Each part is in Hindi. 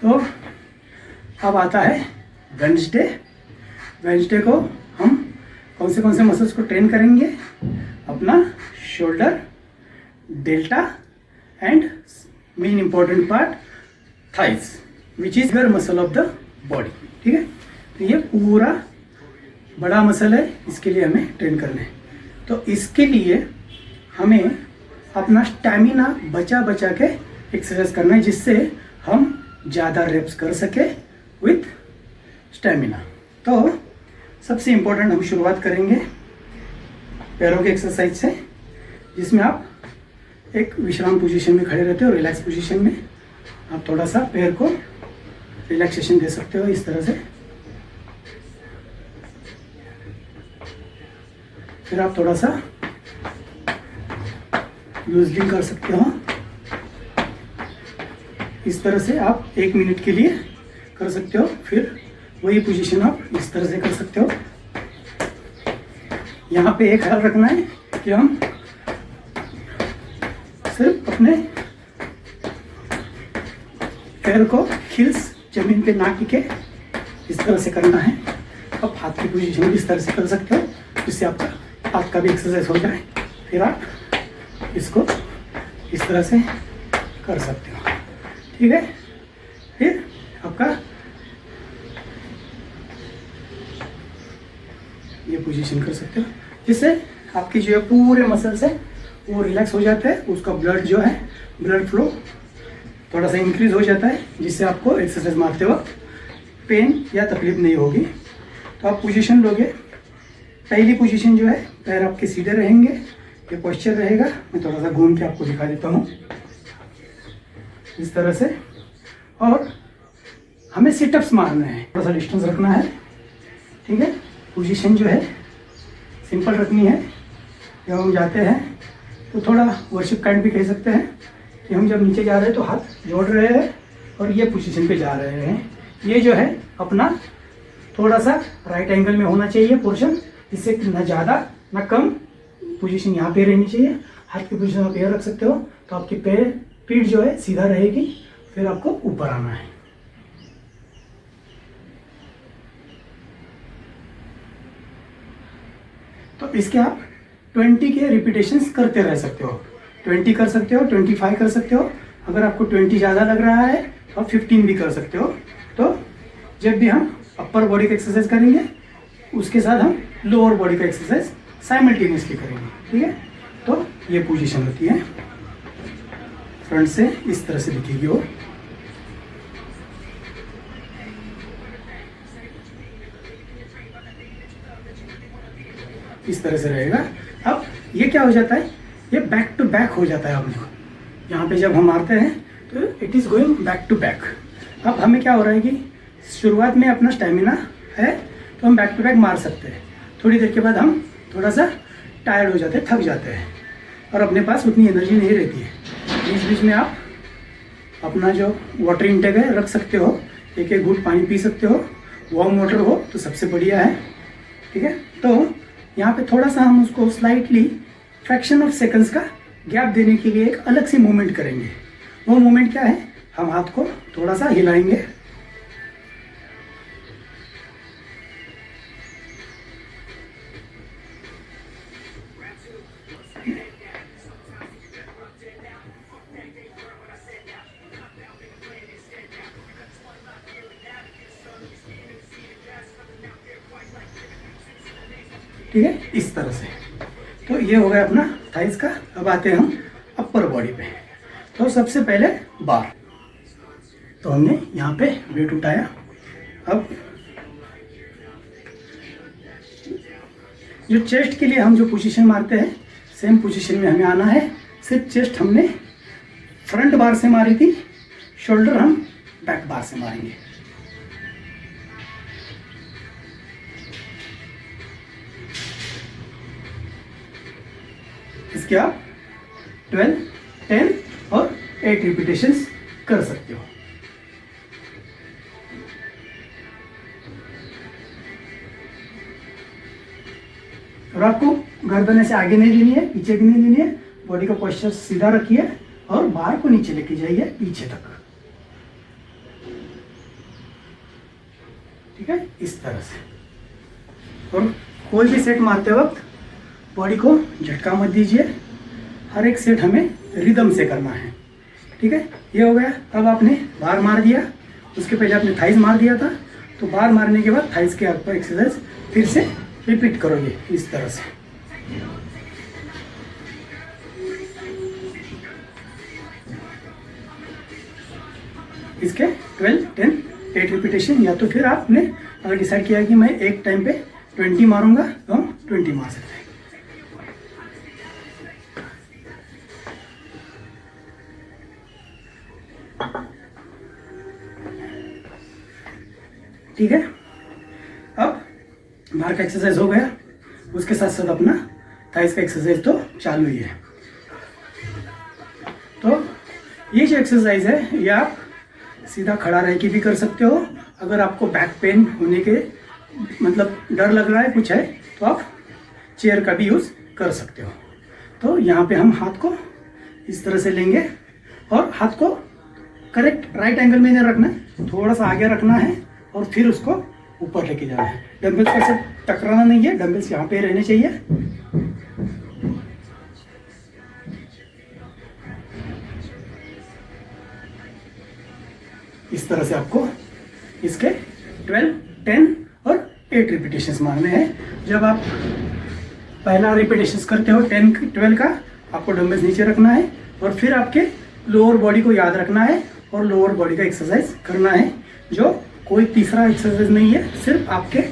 तो अब आता है वेडनेसडे। वेडनेसडे को हम कौन से मसल्स को ट्रेन करेंगे? अपना shoulder, delta and main important part thighs, which is गर मसल ऑफ द बॉडी। ठीक है, तो ये पूरा बड़ा मसल है, इसके लिए हमें ट्रेन करना है। तो इसके लिए हमें अपना स्टैमिना बचा के एक्सरसाइज करना है, जिससे हम ज़्यादा रेप्स कर सके विथ स्टैमिना। तो सबसे इम्पोर्टेंट हम शुरुआत करेंगे पैरों के एक्सरसाइज से, जिसमें आप एक विश्राम पोजीशन में खड़े रहते हो, रिलैक्स पोजीशन में। आप थोड़ा सा पैर को रिलैक्सेशन दे सकते हो इस तरह से। फिर आप थोड़ा सा लूजनिंग कर सकते हो। इस तरह से आप 1 मिनट के लिए कर सकते हो। फिर वही पोजीशन आप इस तरह से कर सकते हो। यहाँ पे एक ख्याल रखना है कि हम सिर्फ अपने पैर को हील्स जमीन पे ना टिके, इस तरह से करना है। आप हाथ की पोजीशन भी इस तरह से कर सकते हो, जिससे आपका हाथ का भी एक्सरसाइज हो जाए। फिर आप इसको इस तरह से कर सकते हो। ठीक है, फिर आपका ये पोजीशन कर सकते हो, जिससे आपकी जो है पूरे मसल्स है वो रिलैक्स हो जाते हैं। उसका ब्लड जो है, ब्लड फ्लो थोड़ा सा इंक्रीज हो जाता है, जिससे आपको एक्सरसाइज मारते वक्त पेन या तकलीफ नहीं होगी। तो आप पोजीशन लोगे। पहली पोजीशन जो है, पैर आपके सीधे रहेंगे, ये पोस्चर रहेगा। मैं थोड़ा सा घूम के आपको दिखा देता हूँ इस तरह से। और हमें सिटअप्स मारना है, थोड़ा सा डिस्टेंस रखना है। ठीक है, पोजीशन जो है सिंपल रखनी है। जब हम जाते हैं तो थोड़ा वर्शिप काइंड भी कह सकते हैं कि हम जब नीचे जा रहे हैं तो हाथ जोड़ रहे हैं और ये पोजीशन पे जा रहे हैं। ये जो है अपना थोड़ा सा राइट एंगल में होना चाहिए पोर्शन, जिससे ना ज़्यादा ना कम। पोजीशन यहाँ पे रहनी चाहिए। हाथ की पोजीशन आप यहाँ रख सकते हो, तो आपकी पीठ जो है सीधा रहेगी। फिर आपको ऊपर आना है। तो इसके आप 20 के रिपीटेशंस करते रह सकते हो। 20 कर सकते हो, 25 कर सकते हो। अगर आपको 20 ज़्यादा लग रहा है तो आप 15 भी कर सकते हो। तो जब भी हम अपर बॉडी का एक्सरसाइज करेंगे, उसके साथ हम लोअर बॉडी का एक्सरसाइज साइमल्टेनियसली करेंगे। ठीक है, तो ये पोजीशन होती है। फ्रंट से इस तरह से दिखेगी वो। इस तरह से रहेगा। अब ये क्या हो जाता है, ये बैक टू बैक हो जाता है। अपने को यहाँ पे जब हम मारते हैं तो it is going back to back. अब हमें क्या हो रहा है कि शुरुआत में अपना स्टैमिना है तो हम बैक टू बैक मार सकते हैं। थोड़ी देर के बाद हम थोड़ा सा टायर्ड हो जाते हैं, थक जाते हैं और अपने पास उतनी एनर्जी नहीं रहती है। बीच बीच में आप अपना जो वाटर इंटेक है रख सकते हो, एक घूंट पानी पी सकते हो। वार्म वाटर हो तो सबसे बढ़िया है। ठीक है, तो यहाँ पे थोड़ा सा हम उसको स्लाइटली फ्रैक्शन ऑफ सेकंड्स का गैप देने के लिए एक अलग सी मूवमेंट करेंगे। वो मूवमेंट क्या है, हम हाथ को थोड़ा सा हिलाएंगे। ठीक है, इस तरह से। तो ये हो गया अपना थाइस का। अब आते हैं हम अपर बॉडी पे। तो सबसे पहले बार। तो हमने यहाँ पे वेट उठाया। अब जो चेस्ट के लिए हम जो पोजीशन मारते हैं, सेम पोजीशन में हमें आना है। सिर्फ चेस्ट हमने फ्रंट बार से मारी थी, शोल्डर हम बैक बार से मारेंगे। इसके आप 12, 10 और 8 रिपीटेशंस कर सकते हो। और आपको गर्दन से आगे नहीं लेनी है, पीछे भी नहीं लेनी है। बॉडी का पोस्चर सीधा रखिए और बार को नीचे लेके जाइए पीछे तक। ठीक है, इस तरह से। और कोई भी सेट मारते वक्त बॉडी को झटका मत दीजिए, हर एक सेट हमें रिदम से करना है, ठीक है। ये हो गया। अब आपने बार मार दिया, उसके पहले आपने थाइज मार दिया था, तो बार मारने के बाद थाइज के ऊपर एक्सरसाइज फिर से रिपीट करोगे इस तरह से। इसके 12, 10, 8 रिपीटेशन, या तो फिर आपने अगर डिसाइड किया कि मैं एक टाइम पे 20 मारूंगा तो 20 मार सकते हैं। ठीक है, अब बार का एक्सरसाइज हो गया, उसके साथ साथ अपना थाइस का एक्सरसाइज तो चालू ही है। तो ये जो एक्सरसाइज है ये आप सीधा खड़ा रह के भी कर सकते हो। अगर आपको बैक पेन होने के मतलब डर लग रहा है कुछ है, तो आप चेयर का भी यूज़ कर सकते हो। तो यहाँ पे हम हाथ को इस तरह से लेंगे और हाथ को करेक्ट राइट एंगल में नहीं रखना है, थोड़ा सा आगे रखना है और फिर उसको ऊपर लेके जाना है। डंबल्स का ऐसे टकराना नहीं है, डंबल्स यहाँ पे रहने चाहिए। इस तरह से आपको इसके 12, 10 और 8 रिपीटेशंस मारने हैं। जब आप पहला रिपीटेशंस करते हो 10, 12 का, आपको डंबल्स नीचे रखना है और फिर आपके लोअर बॉडी को याद रखना है और लोअर बॉडी का एक्सरसाइज करना है, जो कोई तीसरा एक्सरसाइज नहीं है, सिर्फ आपके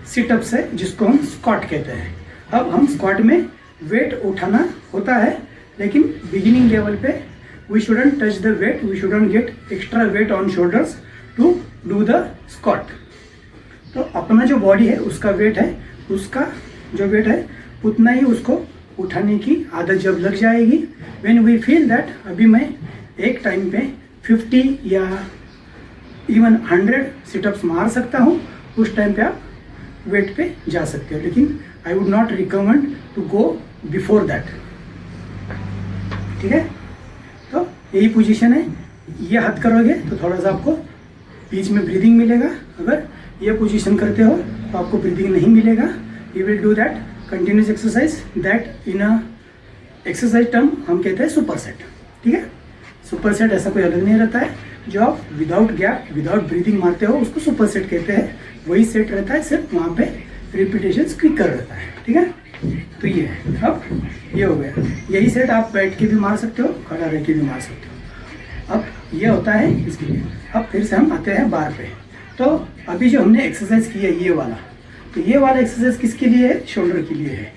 सिटअप्स है जिसको हम स्क्वाट कहते हैं। अब हम स्क्वाट में वेट उठाना होता है, लेकिन बिगिनिंग लेवल पे we shouldn't touch the weight, we shouldn't get extra weight on shoulders to do the squat. तो अपना जो बॉडी है उसका वेट है, उसका जो वेट है उतना ही उसको उठाने की आदत जब लग जाएगी, व्हेन वी फील दैट अभी मैं एक टाइम पे 50 या इवन 100 सिटअप्स मार सकता हूँ, उस टाइम पे आप वेट पे जा सकते हो। लेकिन I would not recommend to go before that, ठीक है। तो यही पोजीशन है, ये हाथ करोगे तो थोड़ा सा आपको बीच में ब्रीदिंग मिलेगा। अगर ये पोजीशन करते हो तो आपको ब्रीदिंग नहीं मिलेगा। You will do that continuous exercise, that in a exercise term हम कहते हैं सुपर सेट, ठीक है। सुपर सेट ऐसा कोई अलग नहीं रहता है, जो आप विदाउट गैप विदाउट ब्रीदिंग मारते हो उसको सुपर सेट कहते हैं। वही सेट रहता है, सिर्फ वहाँ पे रिपीटेशंस क्विकर रहता है, ठीक है। तो ये है, अब ये हो गया। यही सेट आप बैठ के भी मार सकते हो, खड़ा रह के भी मार सकते हो। अब ये होता है इसके लिए। अब फिर से हम आते हैं बार पे। तो अभी जो हमने एक्सरसाइज की है ये वाला, तो ये वाला एक्सरसाइज किसके लिए है? शोल्डर के लिए है,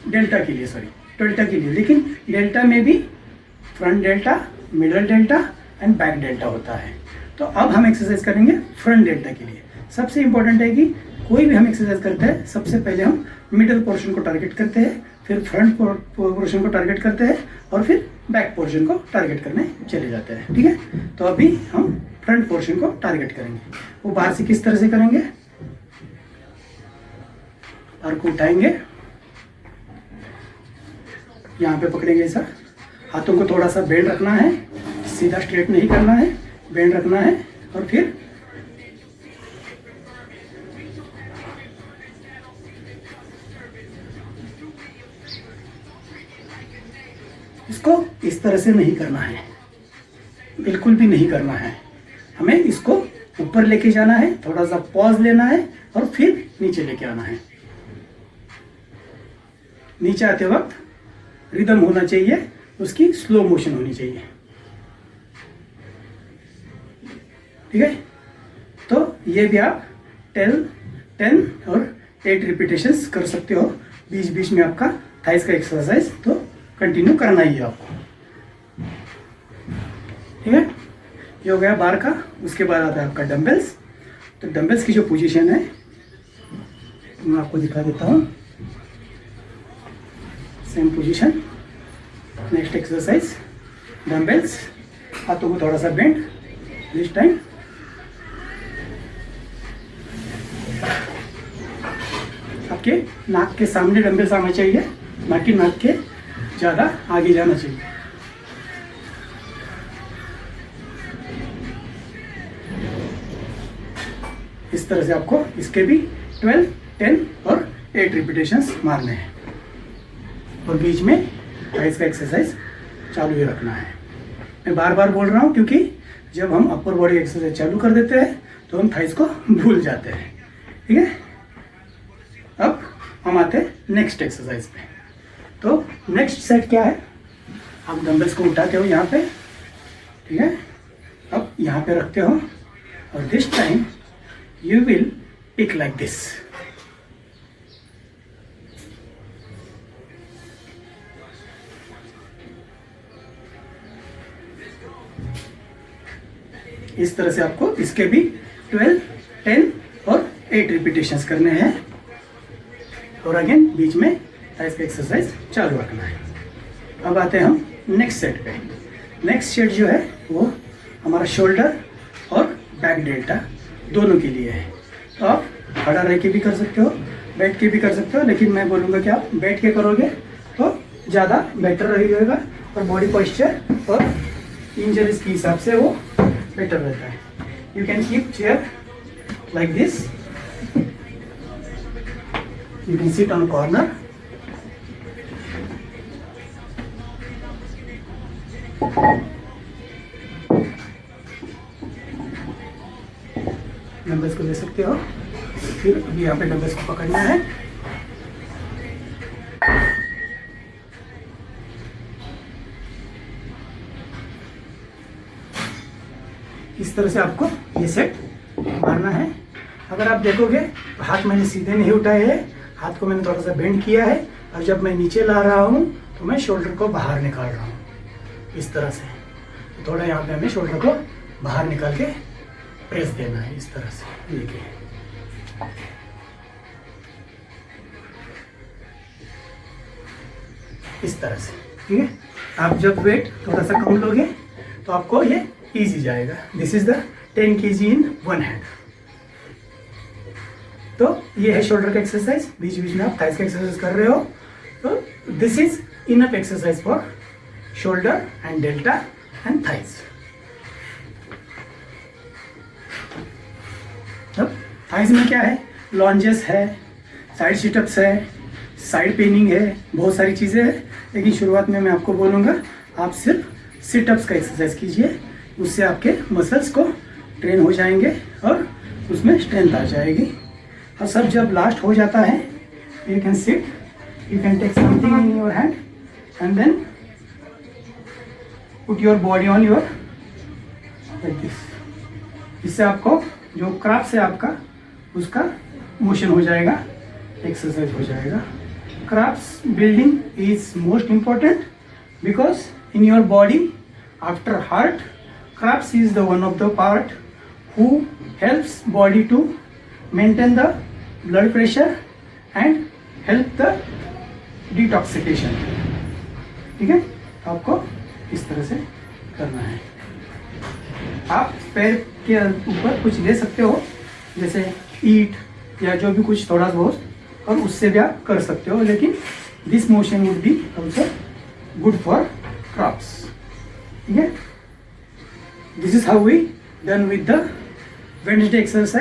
डेल्टा के लिए, सॉरी डेल्टा के लिए। लेकिन डेल्टा में भी front delta, middle delta and back delta होता है। तो अब हम एक्सरसाइज करेंगे फ्रंट डेल्टा के लिए। सबसे इंपॉर्टेंट है कि कोई भी हम एक्सरसाइज करते हैं, सबसे पहले हम मिडल पोर्शन को टारगेट करते हैं, फिर फ्रंट पोर्शन को टारगेट करते हैं और फिर बैक पोर्शन को टारगेट करने चले जाते हैं, ठीक है। तो अभी हम फ्रंट पोर्शन को टारगेट करेंगे। वो बाहर से किस तरह से करेंगे? बार को उठाएंगे, यहाँ पे पकड़ेंगे ऐसा, हाथों को थोड़ा सा बेंड रखना है, सीधा स्ट्रेट नहीं करना है, बेंड रखना है और फिर इसको इस तरह से नहीं करना है, बिल्कुल भी नहीं करना है। हमें इसको ऊपर लेके जाना है, थोड़ा सा पॉज लेना है और फिर नीचे लेके आना है। नीचे आते वक्त रिदम होना चाहिए, उसकी स्लो मोशन होनी चाहिए, ठीक है। तो ये भी आप 10 और 8 रिपीटेशंस कर सकते हो। बीच बीच में आपका थाइस का एक्सरसाइज तो कंटिन्यू करना ही है आपको, ठीक है। ये हो गया बार का। उसके बाद आता है आपका डंबल्स। तो डंबल्स की जो पोजीशन है मैं आपको दिखा देता हूँ। Same position, next exercise dumbbells, हाथों को थोड़ा सा बेंड, दिस टाइम आपके नाक के सामने डंबल्स आना चाहिए, ना कि नाक के ज़्यादा आगे जाना चाहिए। इस तरह से आपको इसके भी 12, 10 और 8 रिपीटेशंस मारने हैं और बीच में थाइस का एक्सरसाइज चालू ही रखना है। मैं बार बार बोल रहा हूँ क्योंकि जब हम अपर बॉडी एक्सरसाइज चालू कर देते हैं तो हम थाइस को भूल जाते हैं। ठीक है, अब हम आते हैं नेक्स्ट एक्सरसाइज पे। तो नेक्स्ट सेट क्या है, आप डंबल्स को उठाते हो यहाँ पे, ठीक है, अब यहाँ पे रखते हो और this time you will pick like this. इस तरह से आपको इसके भी 12, 10 और 8 रिपीटेशंस करने हैं और अगेन बीच में थाइस का एक्सरसाइज चालू रखना है। अब आते हैं हम नेक्स्ट सेट पे। नेक्स्ट सेट जो है वो हमारा शोल्डर और बैक डेल्टा दोनों के लिए है। तो आप खड़ा रह के भी कर सकते हो, बैठ के भी कर सकते हो, लेकिन मैं बोलूँगा कि आप बैठ के करोगे तो ज़्यादा बेटर रहेगा और बॉडी पोस्चर और इंजरीज के हिसाब से वो बेटर रहता है। You can keep chair like this, you can sit on corner, dumbbells को ले सकते हो। फिर अभी यहाँ पे डंबल्स को पकड़ना है, इस तरह से आपको ये सेट मारना है। अगर आप देखोगे तो हाथ मैंने सीधे नहीं उठाए हैं, हाथ को मैंने थोड़ा सा बेंड किया है और जब मैं नीचे ला रहा हूँ तो मैं शोल्डर को बाहर निकाल रहा हूँ इस तरह से। तो थोड़ा यहाँ पे हमें शोल्डर को बाहर निकाल के प्रेस देना है इस तरह से। देखिए, इस तरह से, ठीक है। आप जब वेट थोड़ा सा कम लोगे तो आपको ये इजी जाएगा। This is the 10 kg in one hand. तो ये है शोल्डर का एक्सरसाइज, बीच बीच में आप थाइस का एक्सरसाइज कर रहे हो। तो this is enough exercise for shoulder and delta and thighs. अब थाइस में क्या है, लॉन्जेस है, साइड सिटअप्स है, साइड पेनिंग है, बहुत सारी चीज़ें हैं। लेकिन शुरुआत में मैं आपको बोलूँगा आप सिर्फ सिटअप्स का एक्सरसाइज कीजिए, उससे आपके मसल्स को ट्रेन हो जाएंगे और उसमें स्ट्रेंथ आ जाएगी। और सब जब लास्ट हो जाता है, you can sit, you can take something in your hand and then put your body on your like this. इससे आपको जो क्राफ्ट है आपका उसका मोशन हो जाएगा, एक्सरसाइज हो जाएगा। Craft building is most important because in your body after heart, crabs is the one of the part who helps body to maintain the blood pressure and help the detoxification। ठीक है, आपको इस तरह से करना है। आप पैर के ऊपर कुछ ले सकते हो, जैसे ईट या जो भी कुछ थोड़ा बहुत, और उससे भी आप कर सकते हो, लेकिन this motion would be also good for crabs. ठीक है, this is how we done with the Wednesday exercise।